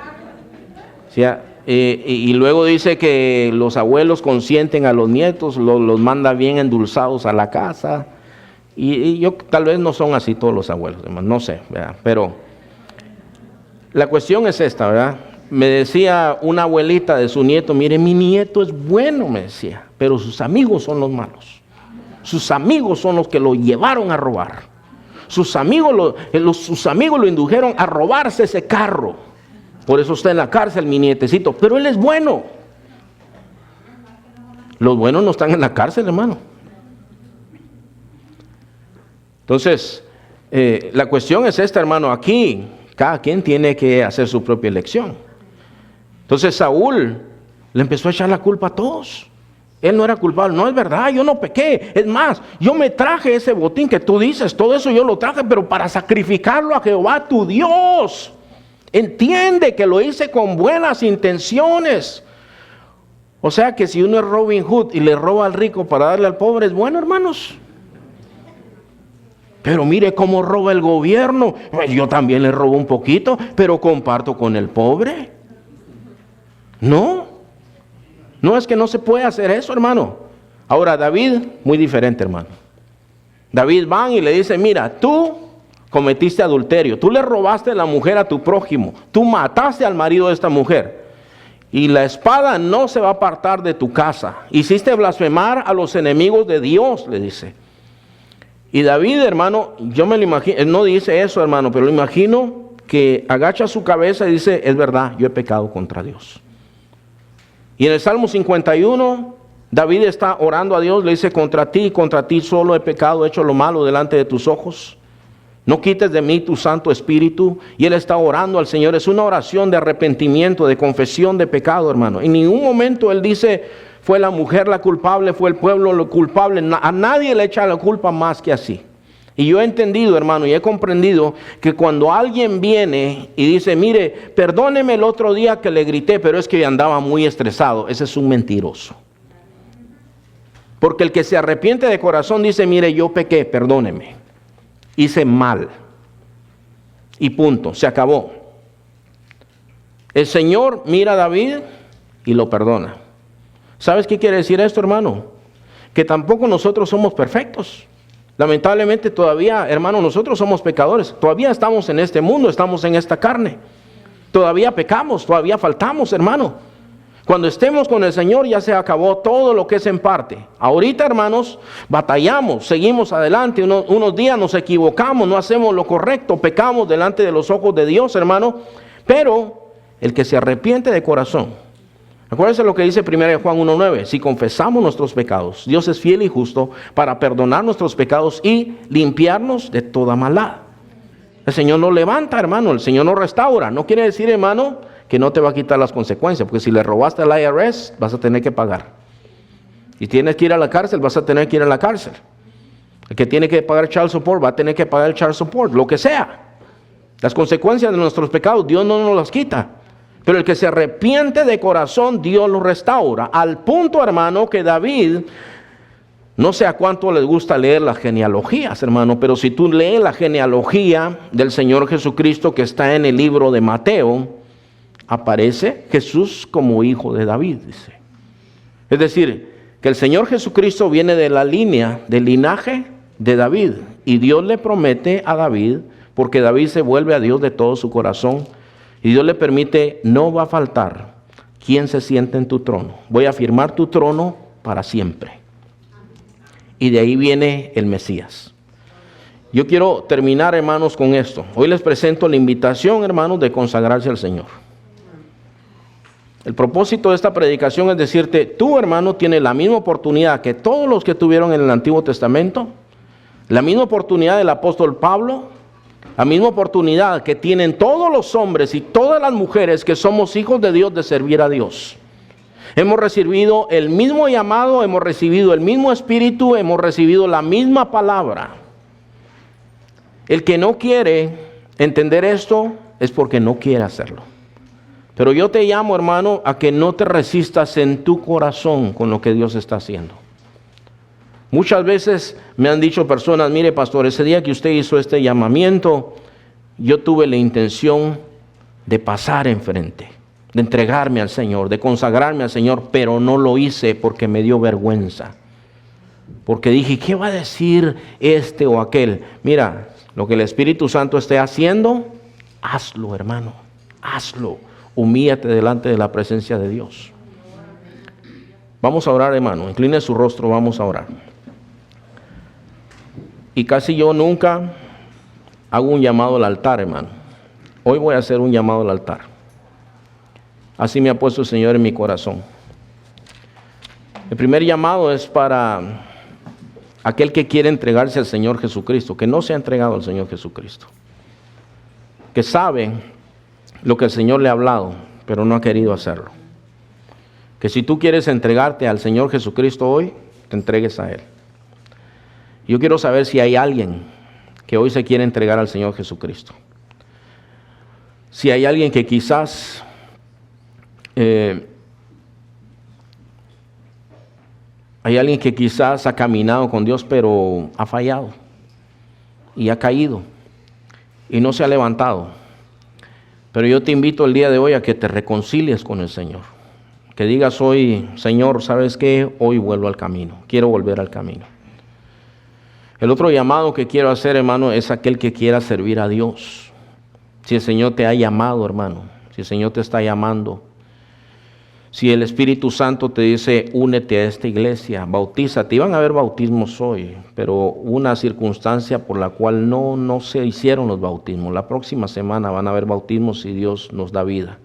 Decía, y luego dice que los abuelos consienten a los nietos, los manda bien endulzados a la casa. Y yo tal vez no son así todos los abuelos, hermano, no sé, ¿verdad? Pero la cuestión es esta, ¿verdad? Me decía una abuelita de su nieto, mire, mi nieto es bueno, me decía, pero sus amigos son los malos. Sus amigos son los que lo llevaron a robar. Sus amigos lo indujeron a robarse ese carro. Por eso está en la cárcel, mi nietecito. Pero él es bueno. Los buenos no están en la cárcel, hermano. Entonces, la cuestión es esta, hermano. Aquí, cada quien tiene que hacer su propia elección. Entonces, Saúl le empezó a echar la culpa a todos. Él no era culpable. No es verdad, yo no pequé. Es más, yo me traje ese botín que tú dices. Todo eso yo lo traje, pero para sacrificarlo a Jehová tu Dios. Entiende que lo hice con buenas intenciones. O sea que si uno es Robin Hood y le roba al rico para darle al pobre, es bueno, hermanos. Pero mire cómo roba el gobierno. Pues yo también le robo un poquito, pero comparto con el pobre. No es que no se puede hacer eso, hermano. Ahora David, muy diferente, hermano. David va y le dice, mira, tú cometiste adulterio, tú le robaste la mujer a tu prójimo, tú mataste al marido de esta mujer, y la espada no se va a apartar de tu casa. Hiciste blasfemar a los enemigos de Dios, le dice. Y David, hermano, yo me lo imagino, él no dice eso, hermano, pero lo imagino que agacha su cabeza y dice, es verdad, yo he pecado contra Dios. Y en el Salmo 51, David está orando a Dios, le dice, contra ti solo he pecado, he hecho lo malo delante de tus ojos. No quites de mí tu Santo Espíritu. Y él está orando al Señor. Es una oración de arrepentimiento, de confesión de pecado, hermano. En ningún momento él dice, fue la mujer la culpable, fue el pueblo lo culpable. A nadie le echa la culpa más que así. Y yo he entendido, hermano, y he comprendido que cuando alguien viene y dice, mire, perdóneme el otro día que le grité, pero es que andaba muy estresado, ese es un mentiroso. Porque el que se arrepiente de corazón dice, mire, yo pequé, perdóneme, hice mal. Y punto, se acabó. El Señor mira a David y lo perdona. ¿Sabes qué quiere decir esto, hermano? Que tampoco nosotros somos perfectos. Lamentablemente todavía, hermano, nosotros somos pecadores. Todavía estamos en este mundo, estamos en esta carne. Todavía pecamos, todavía faltamos, hermano. Cuando estemos con el Señor ya se acabó todo lo que es en parte. Ahorita, hermanos, batallamos, seguimos adelante. Unos días nos equivocamos, no hacemos lo correcto, pecamos delante de los ojos de Dios, hermano. Pero el que se arrepiente de corazón, acuérdense lo que dice 1 Juan 1:9. Si confesamos nuestros pecados, Dios es fiel y justo para perdonar nuestros pecados y limpiarnos de toda maldad. El Señor nos levanta, hermano. El Señor nos restaura. No quiere decir, hermano, que no te va a quitar las consecuencias. Porque si le robaste al IRS, vas a tener que pagar. Y tienes que ir a la cárcel, vas a tener que ir a la cárcel. El que tiene que pagar child support, va a tener que pagar el child support. Lo que sea. Las consecuencias de nuestros pecados, Dios no nos las quita. Pero el que se arrepiente de corazón, Dios lo restaura. Al punto, hermano, que David, no sé a cuánto les gusta leer las genealogías, hermano, pero si tú lees la genealogía del Señor Jesucristo que está en el libro de Mateo, aparece Jesús como hijo de David, dice. Es decir, que el Señor Jesucristo viene de la línea, del linaje de David. Y Dios le promete a David, porque David se vuelve a Dios de todo su corazón, y Dios le permite, no va a faltar quien se siente en tu trono. Voy a firmar tu trono para siempre. Y de ahí viene el Mesías. Yo quiero terminar, hermanos, con esto. Hoy les presento la invitación, hermanos, de consagrarse al Señor. El propósito de esta predicación es decirte, tú, hermano, tienes la misma oportunidad que todos los que tuvieron en el Antiguo Testamento, la misma oportunidad del apóstol Pablo, la misma oportunidad que tienen todos los hombres y todas las mujeres que somos hijos de Dios de servir a Dios. Hemos recibido el mismo llamado, hemos recibido el mismo espíritu, hemos recibido la misma palabra. El que no quiere entender esto es porque no quiere hacerlo. Pero yo te llamo, hermano, a que no te resistas en tu corazón con lo que Dios está haciendo. Muchas veces me han dicho personas, mire, pastor, ese día que usted hizo este llamamiento, yo tuve la intención de pasar enfrente, de entregarme al Señor, de consagrarme al Señor, pero no lo hice porque me dio vergüenza. Porque dije, ¿qué va a decir este o aquel? Mira, lo que el Espíritu Santo esté haciendo, hazlo, hermano, hazlo. Humíllate delante de la presencia de Dios. Vamos a orar, hermano. Incline su rostro, vamos a orar. Y casi yo nunca hago un llamado al altar, hermano. Hoy voy a hacer un llamado al altar. Así me ha puesto el Señor en mi corazón. El primer llamado es para aquel que quiere entregarse al Señor Jesucristo, que no se ha entregado al Señor Jesucristo, que sabe lo que el Señor le ha hablado, pero no ha querido hacerlo. Que si tú quieres entregarte al Señor Jesucristo hoy, te entregues a Él. Yo quiero saber si hay alguien que hoy se quiere entregar al Señor Jesucristo. Si hay alguien que quizás ha caminado con Dios, pero ha fallado y ha caído y no se ha levantado. Pero yo te invito el día de hoy a que te reconcilies con el Señor. Que digas hoy, Señor, ¿sabes qué? Hoy vuelvo al camino. Quiero volver al camino. El otro llamado que quiero hacer, hermano, es aquel que quiera servir a Dios. Si el Señor te ha llamado, hermano, si el Señor te está llamando, si el Espíritu Santo te dice, únete a esta iglesia, bautízate. Iban a haber bautismos hoy, pero una circunstancia por la cual no se hicieron los bautismos. La próxima semana van a haber bautismos si Dios nos da vida.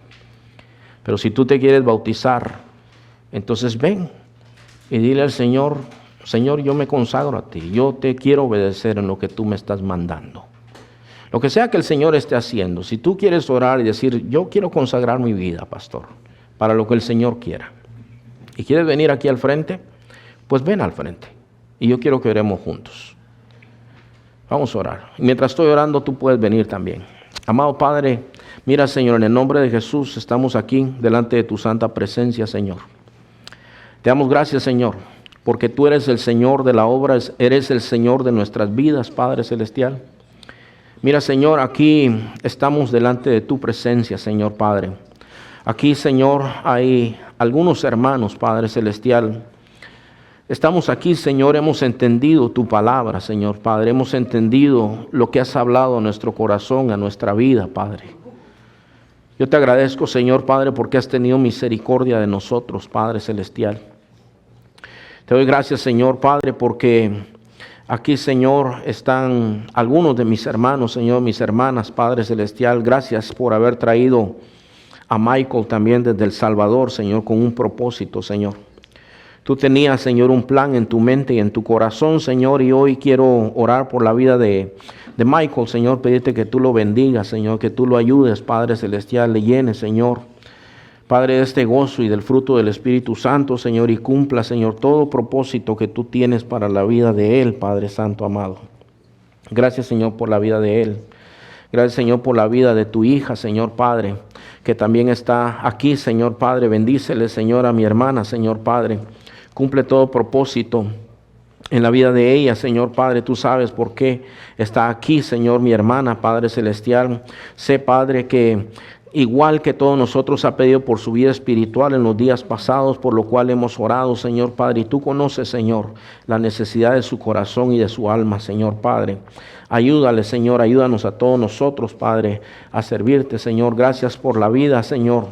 Pero si tú te quieres bautizar, entonces ven y dile al Señor, Señor, yo me consagro a ti, yo te quiero obedecer en lo que tú me estás mandando. Lo que sea que el Señor esté haciendo, si tú quieres orar y decir, yo quiero consagrar mi vida, pastor, para lo que el Señor quiera, y quieres venir aquí al frente, pues ven al frente, y yo quiero que oremos juntos. Vamos a orar. Y mientras estoy orando, tú puedes venir también. Amado Padre, mira, Señor, en el nombre de Jesús, estamos aquí delante de tu santa presencia, Señor. Te damos gracias, Señor, porque tú eres el Señor de la obra, eres el Señor de nuestras vidas, Padre Celestial. Mira, Señor, aquí estamos delante de tu presencia, Señor Padre. Aquí, Señor, hay algunos hermanos, Padre Celestial. Estamos aquí, Señor, hemos entendido tu palabra, Señor Padre. Hemos entendido lo que has hablado a nuestro corazón, a nuestra vida, Padre. Yo te agradezco, Señor Padre, porque has tenido misericordia de nosotros, Padre Celestial. Te doy gracias, Señor Padre, porque aquí, Señor, están algunos de mis hermanos, Señor, mis hermanas, Padre Celestial. Gracias por haber traído a Michael también desde El Salvador, Señor, con un propósito, Señor. Tú tenías, Señor, un plan en tu mente y en tu corazón, Señor, y hoy quiero orar por la vida de Michael, Señor, pedirte que tú lo bendigas, Señor, que tú lo ayudes, Padre Celestial, le llenes, Señor, Padre, de este gozo y del fruto del Espíritu Santo, Señor, y cumpla, Señor, todo propósito que tú tienes para la vida de él, Padre Santo amado. Gracias, Señor, por la vida de él. Gracias, Señor, por la vida de tu hija, Señor Padre, que también está aquí, Señor Padre. Bendícele, Señor, a mi hermana, Señor Padre. Cumple todo propósito en la vida de ella, Señor Padre. Tú sabes por qué está aquí, Señor, mi hermana, Padre Celestial. Sé, Padre, que igual que todos nosotros ha pedido por su vida espiritual en los días pasados, por lo cual hemos orado, Señor Padre. Y tú conoces, Señor, la necesidad de su corazón y de su alma, Señor Padre. Ayúdale, Señor, ayúdanos a todos nosotros, Padre, a servirte, Señor. Gracias por la vida, Señor,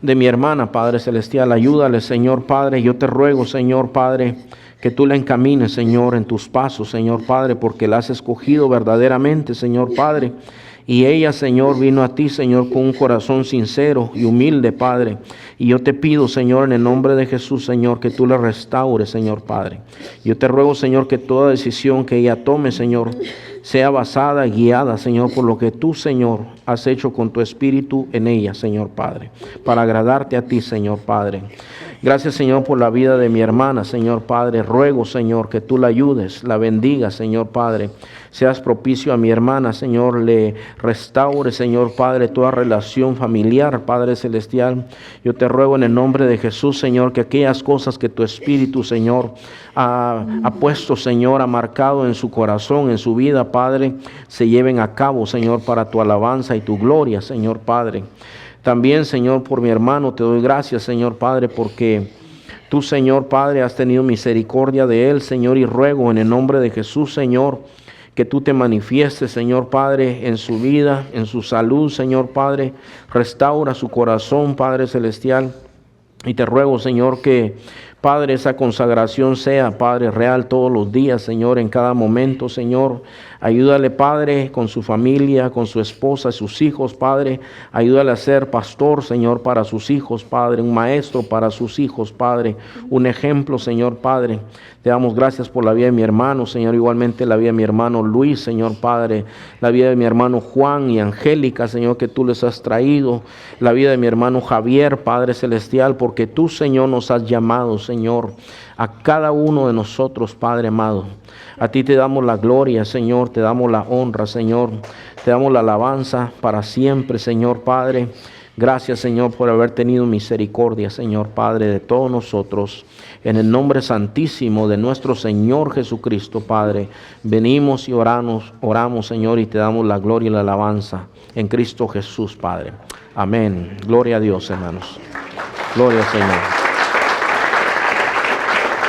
de mi hermana, Padre Celestial. Ayúdale, Señor Padre. Yo te ruego, Señor Padre, que tú la encamines, Señor, en tus pasos, Señor Padre, porque la has escogido verdaderamente, Señor Padre. Y ella, Señor, vino a ti, Señor, con un corazón sincero y humilde, Padre. Y yo te pido, Señor, en el nombre de Jesús, Señor, que tú la restaures, Señor Padre. Yo te ruego, Señor, que toda decisión que ella tome, Señor, sea basada, guiada, Señor, por lo que tú, Señor, has hecho con tu Espíritu en ella, Señor Padre, para agradarte a ti, Señor Padre. Gracias, Señor, por la vida de mi hermana, Señor Padre. Ruego, Señor, que tú la ayudes, la bendigas, Señor Padre. Seas propicio a mi hermana, Señor. Le restaure, Señor Padre, toda relación familiar, Padre Celestial. Yo te ruego en el nombre de Jesús, Señor, que aquellas cosas que tu Espíritu, Señor, ha puesto, Señor, ha marcado en su corazón, en su vida, Padre, se lleven a cabo, Señor, para tu alabanza y tu gloria, Señor Padre. También, Señor, por mi hermano, te doy gracias, Señor Padre, porque tú, Señor Padre, has tenido misericordia de él, Señor, y ruego en el nombre de Jesús, Señor, que tú te manifiestes, Señor Padre, en su vida, en su salud, Señor Padre. Restaura su corazón, Padre Celestial. Y te ruego, Señor, que Padre, esa consagración sea, Padre, real todos los días, Señor, en cada momento, Señor. Ayúdale, Padre, con su familia, con su esposa, sus hijos, Padre. Ayúdale a ser pastor, Señor, para sus hijos, Padre. Un maestro para sus hijos, Padre. Un ejemplo, Señor, Padre. Te damos gracias por la vida de mi hermano, Señor. Igualmente la vida de mi hermano Luis, Señor, Padre. La vida de mi hermano Juan y Angélica, Señor, que tú les has traído. La vida de mi hermano Javier, Padre Celestial, porque tú, Señor, nos has llamado, Señor, a cada uno de nosotros, Padre amado. A ti te damos la gloria, Señor, te damos la honra, Señor, te damos la alabanza para siempre, Señor Padre. Gracias, Señor, por haber tenido misericordia, Señor Padre, de todos nosotros. En el nombre santísimo de nuestro Señor Jesucristo, Padre, venimos y oramos, Señor, y te damos la gloria y la alabanza en Cristo Jesús, Padre. Amén. Gloria a Dios, hermanos. Gloria al Señor.